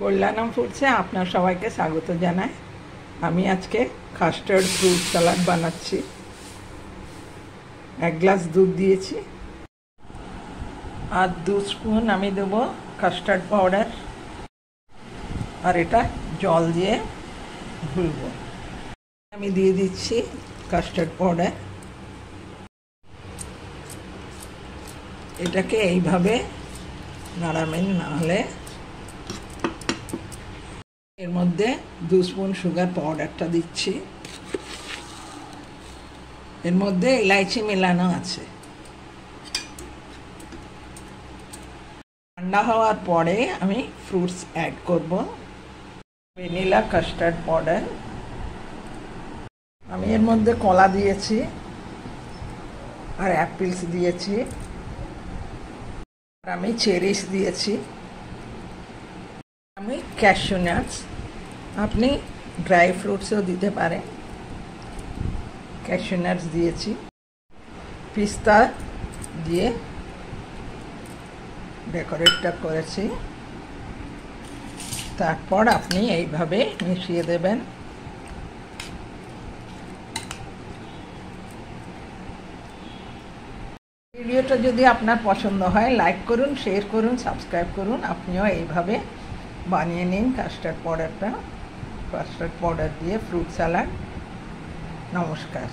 কল্যাণম ফুডসে আপনার সবাইকে স্বাগত জানাই। আমি আজকে কাস্টার্ড ফ্রুট স্যালাড বানাচ্ছি। 1 গ্লাস দুধ দিয়েছি আর 2 স্পুন আমি দেব কাস্টার্ড পাউডার, আর এটা জল দিয়ে গুলব। আমি দিয়ে দিচ্ছি কাস্টার্ড পাউডার। এটাকে এইভাবে নাড়াবেন, নাহলে এর মধ্যে 2 স্পুন সুগার পাউডারটা দিচ্ছি। এর মধ্যে ইলাইচি মেলানো আছে। ঠান্ডা হওয়ার পরে আমি ফ্রুটস অ্যাড করব। ভ্যানিলা কাস্টার্ড পাউডার, আমি এর মধ্যে কলা দিয়েছি আর অ্যাপেলস দিয়েছি, আর আমি চেরিস দিয়েছি, আমি ক্যাশু নাটস, আপনি ড্রাই ফ্রুটসও দিতে পারেন। ক্যাশু নাটস দিয়েছি, পিস্তা দিয়ে ডেকোরেটটা করেছি। তারপর আপনি এইভাবে মিশিয়ে দেবেন। ভিডিওটা যদি আপনার পছন্দ হয় লাইক করুন, শেয়ার করুন, সাবস্ক্রাইব করুন। আপনিও এইভাবে বানিয়ে নিন কাস্টার্ড পাউডার দিয়ে ফ্রুট স্যালাড। নমস্কার।